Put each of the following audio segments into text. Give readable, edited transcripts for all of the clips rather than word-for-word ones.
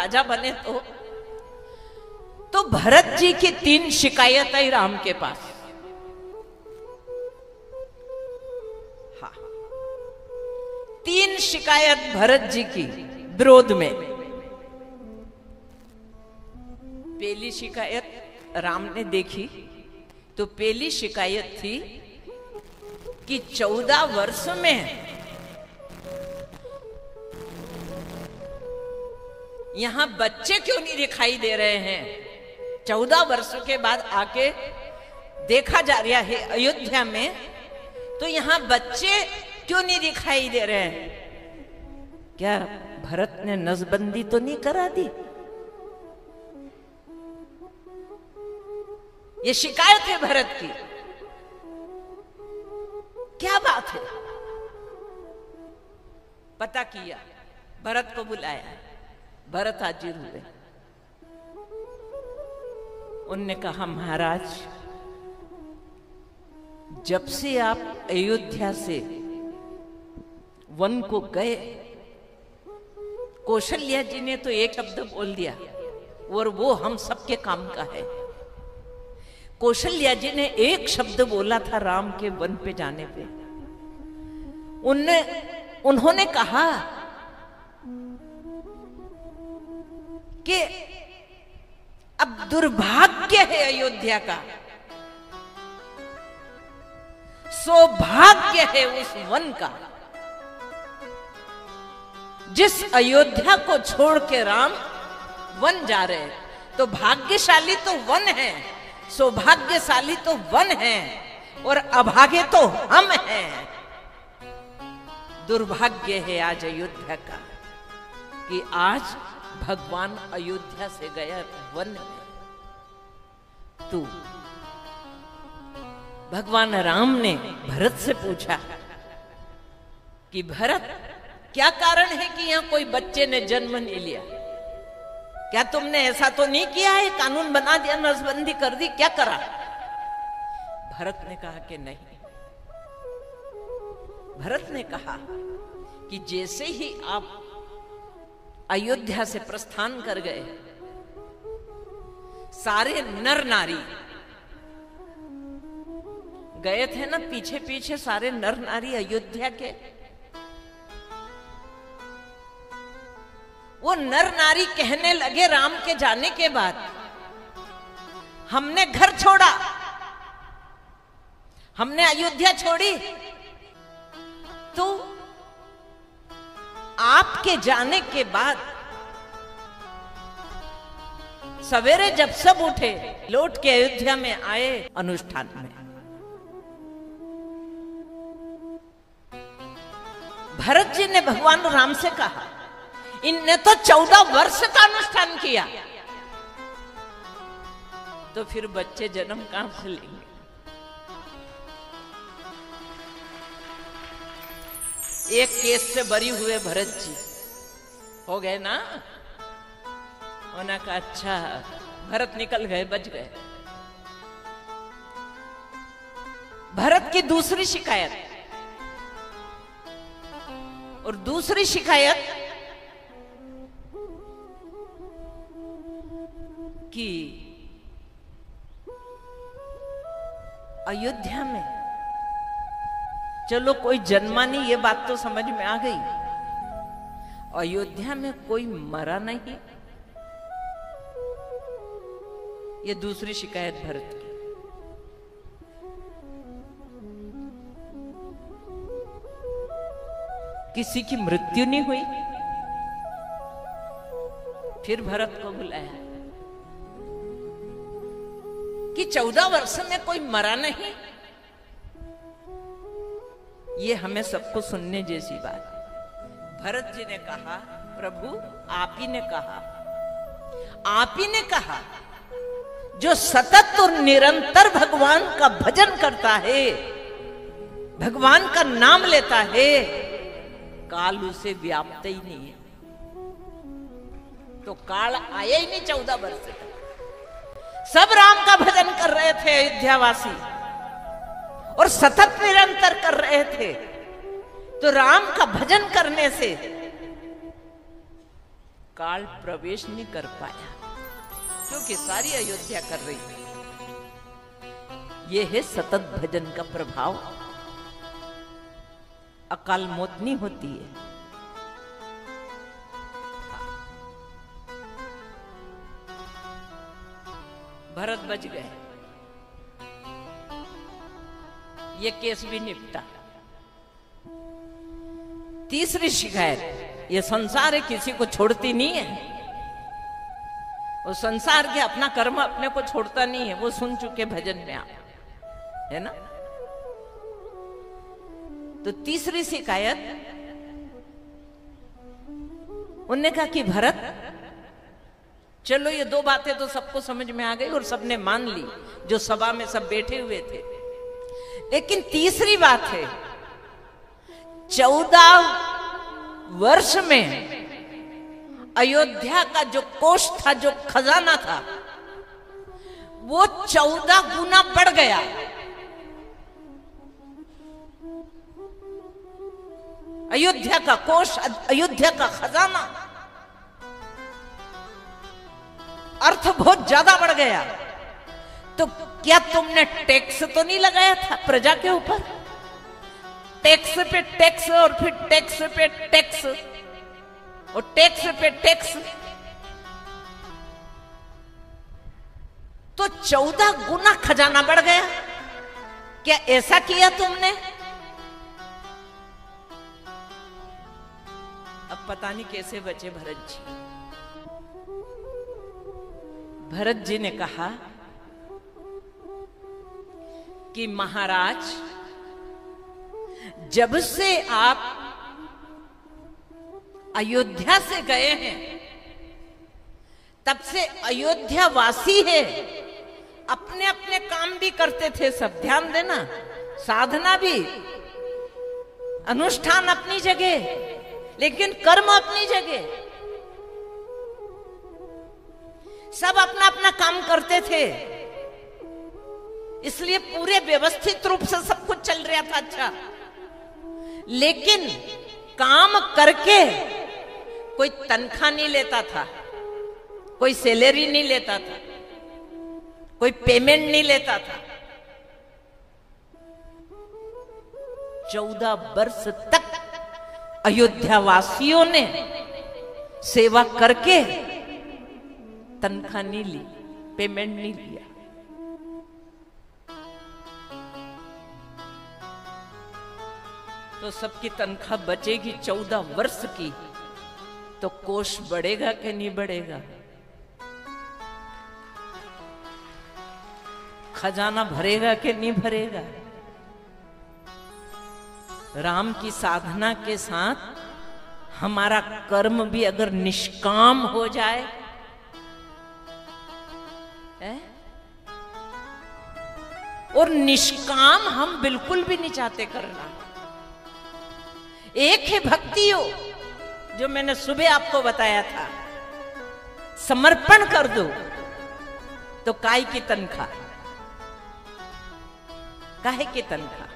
राजा बने तो भरत जी की 3 शिकायत आई राम के पास। हाँ, 3 शिकायत भरत जी की विरोध में। पहली शिकायत राम ने देखी तो पहली शिकायत थी कि 14 वर्ष में यहां बच्चे क्यों नहीं दिखाई दे रहे हैं। 14 वर्षों के बाद आके देखा जा रहा है अयोध्या में, तो यहां बच्चे क्यों नहीं दिखाई दे रहे हैं। क्या भरत ने नसबंदी तो नहीं करा दी? ये शिकायत है भरत की। क्या बात है? पता किया, भरत को बुलाया, भरत हाजिर हुए। उनने कहा, महाराज, जब से आप अयोध्या से वन को गए, कौशल्या जी ने तो एक शब्द बोल दिया और वो हम सबके काम का है। कौशल्या जी ने एक शब्द बोला था राम के वन पे जाने पे। उन्होंने कहा कि अब दुर्भाग्य है अयोध्या का, सौभाग्य है उस वन का जिस अयोध्या को छोड़ के राम वन जा रहे हैं। तो भाग्यशाली तो वन है, सौभाग्यशाली तो वन है, और अभागे तो हम हैं। दुर्भाग्य है आज अयोध्या का कि आज भगवान अयोध्या से गया वन में। तो भगवान राम ने भरत से पूछा कि भरत, क्या कारण है कि यहां कोई बच्चे ने जन्म नहीं लिया? क्या तुमने ऐसा तो नहीं किया है, कानून बना दिया, नसबंदी कर दी, क्या करा? भरत ने कहा कि नहीं। भरत ने कहा कि जैसे ही आप अयोध्या से प्रस्थान कर गए, सारे नर नारी गए थे ना पीछे पीछे, सारे नर नारी अयोध्या के, वो नर नारी कहने लगे राम के जाने के बाद, हमने घर छोड़ा, हमने अयोध्या छोड़ी, तो आपके जाने के बाद सवेरे जब सब उठे, लौट के अयोध्या में आए अनुष्ठान में। भरत जी ने भगवान राम से कहा, इनने तो 14 वर्ष का अनुष्ठान किया, तो फिर बच्चे जन्म कहां से लेंगे? एक केस से बरी हुए भरत जी हो गए ना। उन्होंने कहा, अच्छा, भरत निकल गए, बच गए। भरत की दूसरी शिकायत, और दूसरी शिकायत कि अयोध्या में चलो कोई जन्मा नहीं, ये बात तो समझ में आ गई। अयोध्या में कोई मरा नहीं, ये दूसरी शिकायत भरत की। किसी की मृत्यु नहीं हुई। फिर भरत को बुलाया कि 14 वर्ष में कोई मरा नहीं। ये हमें सबको सुनने जैसी बात है। भरत जी ने कहा, प्रभु आप ही ने कहा, आप ही ने कहा, जो सतत और निरंतर भगवान का भजन करता है, भगवान का नाम लेता है, काल उसे व्याप्त ही नहीं है। तो काल आया ही नहीं 14 वर्ष तक। सब राम का भजन कर रहे थे अयोध्यावासी और सतत निरंतर कर रहे थे। तो राम का भजन करने से काल प्रवेश नहीं कर पाया, क्योंकि सारी अयोध्या कर रही थी। यह है सतत भजन का प्रभाव। अकाल मौत नहीं होती है। भरत बच गए, ये केस भी निपटा। तीसरी शिकायत, ये संसार है, किसी को छोड़ती नहीं है। वो संसार के अपना कर्म अपने को छोड़ता नहीं है। वो सुन चुके भजन में आप, है ना। तो तीसरी शिकायत उनने कहा कि भरत, चलो ये दो बातें तो सबको समझ में आ गई और सबने मान ली, जो सभा में सब बैठे हुए थे। लेकिन तीसरी बात है, 14 वर्ष में अयोध्या का जो कोष था, जो खजाना था, वो 14 गुना बढ़ गया। अयोध्या का कोष, अयोध्या का खजाना, अर्थ बहुत ज्यादा बढ़ गया। तो क्या तुमने टैक्स तो नहीं लगाया था प्रजा के ऊपर? टैक्स पे टैक्स और फिर टैक्स पे टैक्स और टैक्स पे टैक्स, तो 14 गुना खजाना बढ़ गया। क्या ऐसा किया तुमने? अब पता नहीं कैसे बचे भरत जी। भरत जी ने कहा कि महाराज, जब से आप अयोध्या से गए हैं, तब से अयोध्या वासी है, अपने अपने काम भी करते थे सब, ध्यान देना, साधना भी, अनुष्ठान अपनी जगह, लेकिन कर्म अपनी जगह, सब अपना अपना काम करते थे। इसलिए पूरे व्यवस्थित रूप से सब कुछ चल रहा था अच्छा। लेकिन काम करके कोई तनख्वाह नहीं लेता था, कोई सैलरी नहीं लेता था, कोई पेमेंट नहीं लेता था। 14 वर्ष तक अयोध्या वासियों ने सेवा करके तनख्वाह नहीं ली, पेमेंट नहीं लिया। तो सबकी तनख्वाह बचेगी 14 वर्ष की, तो कोष बढ़ेगा कि नहीं बढ़ेगा? खजाना भरेगा कि नहीं भरेगा? राम की साधना के साथ हमारा कर्म भी अगर निष्काम हो जाए, है? और निष्काम हम बिल्कुल भी नहीं चाहते करना। एक है भक्ति हो, जो मैंने सुबह आपको बताया था, समर्पण कर दो तो काय की तनख्वाह, काहे की तनख्वाह।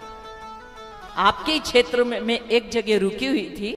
आपके क्षेत्र में मैं एक जगह रुकी हुई थी,